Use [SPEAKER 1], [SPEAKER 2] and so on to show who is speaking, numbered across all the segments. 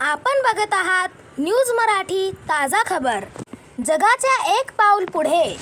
[SPEAKER 1] आपण बघत आहात न्यूज मराठी ताजा खबर। जगाच्या एक पाऊल पुढे।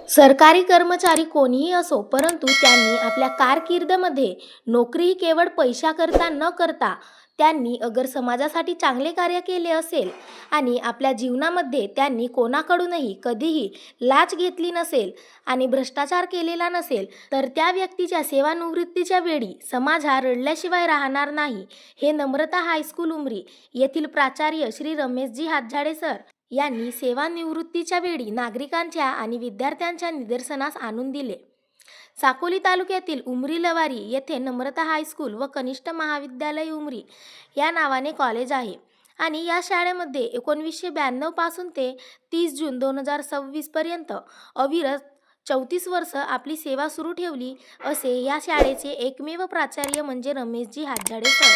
[SPEAKER 1] सरकारी कर्मचारी कोणीही असो, परंतु त्यांनी आपल्या कारकिर्दीमध्ये नोकरी ही केवळ पैशाकरता न करता त्यांनी अगर समाजासाठी चांगले कार्य केले असेल आणि आपल्या जीवनामध्ये त्यांनी कोणाकडूनही कधीही लाच घेतली नसेल आणि भ्रष्टाचार केलेला नसेल, तर त्या व्यक्तीच्या सेवानिवृत्तीच्या वेळी समाज हा रडल्याशिवाय राहणार नाही, हे नम्रता हायस्कूल उमरी येथील प्राचार्य श्री रमेशजी हातझाडे सर यांनी सेवानिवृत्तीच्या वेळी नागरिकांच्या आणि विद्यार्थ्यांच्या निदर्शनास आणून दिले। साकोली तालुक्यातील उमरी लवारी येथे नम्रता हायस्कूल व कनिष्ठ महाविद्यालय उमरी या नावाने कॉलेज आहे आणि या शाळेमध्ये 1992 पासून ते 30 जून 2026 पर्यंत अविरत 34 वर्ष आपली सेवा सुरू ठेवली, असे या शाळेचे एकमेव प्राचार्य म्हणजे रमेशजी हातझाडे सर।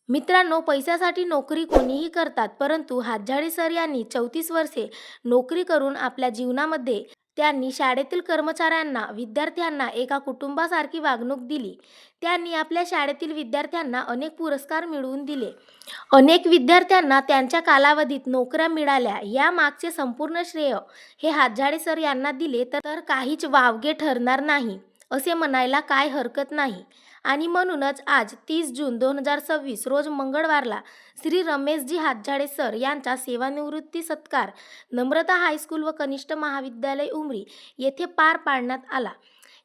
[SPEAKER 1] मित्रांनो, पैशासाठी नोकरी कोणीही करतात, परंतु हातझाडे सर यांनी 34 वर्षे नोकरी करून आपल्या जीवनामध्ये त्यांनी शाळेतील कर्मचाऱ्यांना, विद्यार्थ्यांना एका कुटुंबासारखी वागणूक दिली। त्यांनी आपल्या शाळेतील विद्यार्थ्यांना अनेक पुरस्कार मिळवून दिले। अनेक विद्यार्थ्यांना त्यांच्या कालावधीत नोकऱ्या मिळाल्या। या मागचे संपूर्ण श्रेय हे हातझाडे सर यांना दिले तर काहीच वावगे ठरणार नाही, असे म्हणायला काय हरकत नाही। आणि म्हणूनच आज 30 जून 2026 रोज मंगळवारला श्री रमेशजी हातझाडे सर यांचा सेवानिवृत्ती सत्कार नम्रता हायस्कूल व कनिष्ठ महाविद्यालय उमरी येथे पार पाडण्यात आला।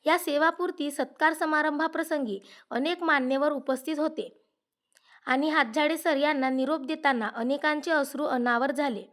[SPEAKER 1] या सेवापूर्ती सत्कार समारंभाप्रसंगी अनेक मान्यवर उपस्थित होते आणि हातझाडे सर यांना निरोप देताना अनेकांचे अश्रू अनावर झाले।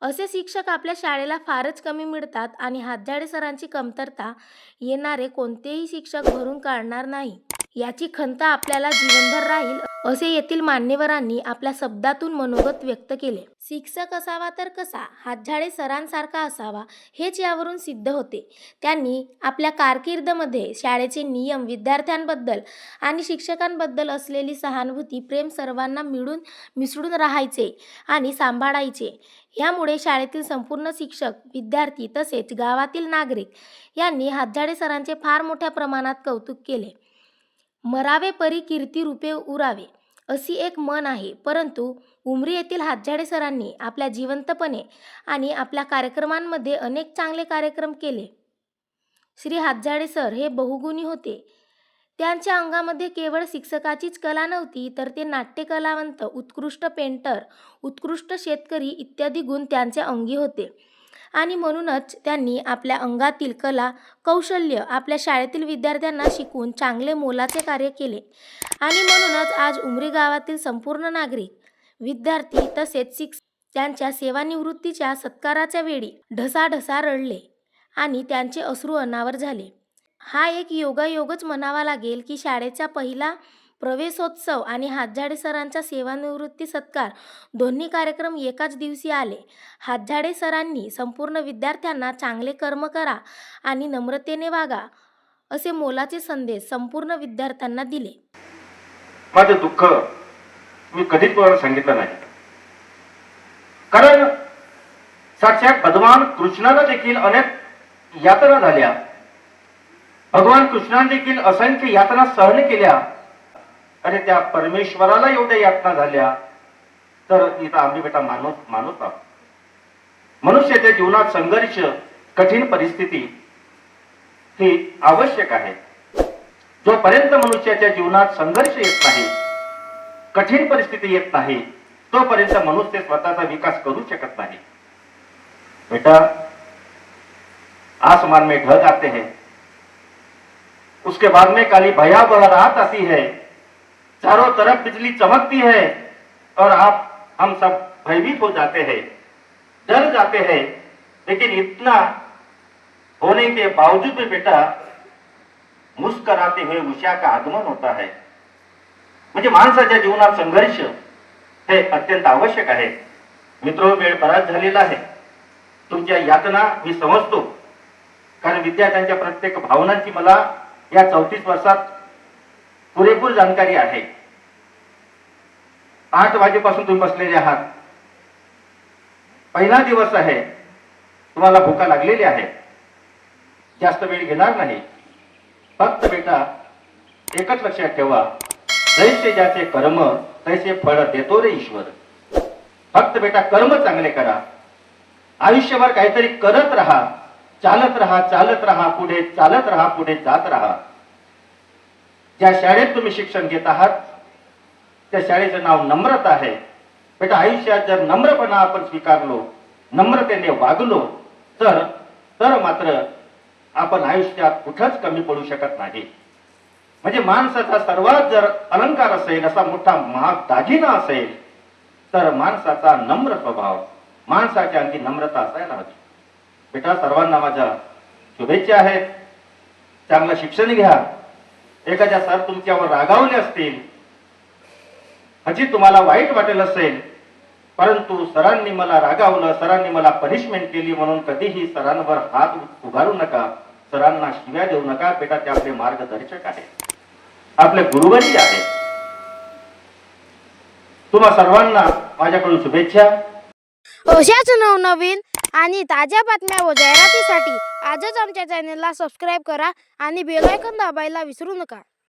[SPEAKER 1] असे शिक्षक आपल्या शाळेला फारच कमी मिळतात आणि हातझाडे सरांची कमतरता येणारे कोणतेही शिक्षक भरून काढणार नाही, याची खंत आपल्याला जीवनभर राहील, असे येथील मान्यवरांनी आपल्या शब्दातून मनोगत व्यक्त केले। शिक्षक असावा तर कसा, हातझाडे सरांसारखा असावा, हेच यावरून सिद्ध होते। त्यांनी आपल्या कारकिर्दीमध्ये शाळेचे नियम, विद्यार्थ्यांबद्दल आणि शिक्षकांबद्दल असलेली सहानुभूती, प्रेम सर्वांना मिळून मिसळून राहायचे आणि सांभाळायचे। यामुळे शाळेतील संपूर्ण शिक्षक, विद्यार्थी तसेच गावातील नागरिक यांनी हातझाडे सरांचे फार मोठ्या प्रमाणात कौतुक केले। मरावे परी कीर्ती रूपे उरावे, अशी एक म्हण आहे, परंतु उमरी येथील हातझाडे सरांनी आपल्या जिवंतपणे आणि आपल्या कार्यक्रमांमध्ये अनेक चांगले कार्यक्रम केले। श्री हातझाडे सर हे बहुगुणी होते। त्यांच्या अंगामध्ये केवळ शिक्षकाचीच कला नव्हती, तर ते नाट्य कलावंत, उत्कृष्ट पेंटर, उत्कृष्ट शेतकरी इत्यादी गुण त्यांच्या अंगी होते आणि म्हणूनच त्यांनी आपल्या अंगातील कला, कौशल्य आपल्या शाळेतील विद्यार्थ्यांना शिकवून चांगले मोलाचे कार्य केले आणि म्हणूनच आज उमरी गावातील संपूर्ण नागरिक, विद्यार्थी तसेच शिक्षक त्यांच्या सेवानिवृत्तीच्या सत्काराच्या वेळी ढसाढसा रडले आणि त्यांचे अश्रू अनावर झाले। हा एक योगायोगच म्हणावा लागेल की शाळेचा पहिला प्रवेशोत्सव आणि हातझाडे सरांचा सेवानिवृत्ती सत्कार दोन्ही कार्यक्रम एकाच दिवशी आले। हातझाडे सरांनी संपूर्ण विद्यार्थ्यांना चांगले कर्म करा आणि नम्रतेने वागा, असे मोलाचे संदेश संपूर्ण विद्यार्थ्यांना दिले।
[SPEAKER 2] माझे दुःख मी कधीच कोणाला सांगितलं नाही, कारण साक्षात भगवान कृष्णाला देखील अनेक यातना झाल्या। भगवान कृष्णाने देखील असंख्य यातना सहन केल्या आणि त्या परमेश्वराला एवढ्या यातना झाल्या, तर इथं आम्ही बेटा माणूस आहोत। मनुष्याच्या जीवनात संघर्ष, कठीण परिस्थिती ही आवश्यक आहे। जोपर्यंत मनुष्याच्या जीवनात संघर्ष येत नाही, कठीण परिस्थिती येत नाही, तोपर्यंत मनुष्य स्वतःचा विकास करू शकत नाही। बेटा, आसमान में ढग आते हैं, उसके बाद में काली भयावह रात आती है, चारों तरफ बिजली चमकती है और हम सब भयभीत हो जाते हैं, डर जाते हैं, लेकिन इतना होने के बावजूद भी बेटा मुस्कुराते हुए उषा का आगमन होता है। म्हणजे माणसाच्या जीवनात संघर्ष हे अत्यंत आवश्यक आहे। मित्रो, वेळ बराच झालेला आहे। तुमच्या यातना मी समजतो, कारण विद्यार्थ्यांच्या प्रत्येक भावनांची मला या 34 वर्षात पुरेपूर जानकारी आहे। 8 वाजेपासून तुम्ही बसलेले आहात, पहिला दिवस आहे, तुम्हाला भूका लागलेली आहे, जास्त वेळ घेणार नाही। फक्त बेटा एकच लक्षात ठेवा, जैसे ज्याचे कर्म तैसे फळ देतो रे ईश्वर. फक्त बेटा कर्म चांगले करा, आयुष्यभर काहीतरी करत राहा, चालत राहा, पुढे चालत राहा, पुढे जात राहा. ज्या शाळेत तुम्ही शिक्षण घेत आहात त्या शाळेचं नाव नम्रता आहे. बेटा आयुष्यात जर नम्रपणा आपण स्वीकारलो, नम्रतेने वागलो तर मात्र आपण आयुष्यात कुठंच कमी पडू शकत नाही. म्हणजे माणसाचा सर्वात जर अलंकार असेल, असा मोठा महाग दागिना असेल, तर माणसाचा नम्र स्वभाव, माणसाच्या अंगी नम्रता असायला हवी. बेटा सर्वांना माझ्या शुभेच्छा आहेत. चांगलं शिक्षण घ्या. एखाद्या सर तुमच्यावर रागावले असतील, हजी तुम्हाला वाईट वाटेल असेल, परंतु सरांनी मला रागावलं, सरांनी मला पनिशमेंट केली म्हणून कधीही सरांवर हात उगारू नका, सरांना शिव्या देऊ नका. बेटा ते आपले मार्गदर्शक आहेत, आपले गुरुवरी आहेत. तुम्हा सर्वांना माझ्याकडून शुभेच्छा.
[SPEAKER 3] अशाच नवनवीन आणि ताज्या बातम्या व जाहिरातीसाठी आजच आमच्या चॅनेलला सबस्क्राईब करा आणि बेल आयकॉन दाबायला विसरू नका.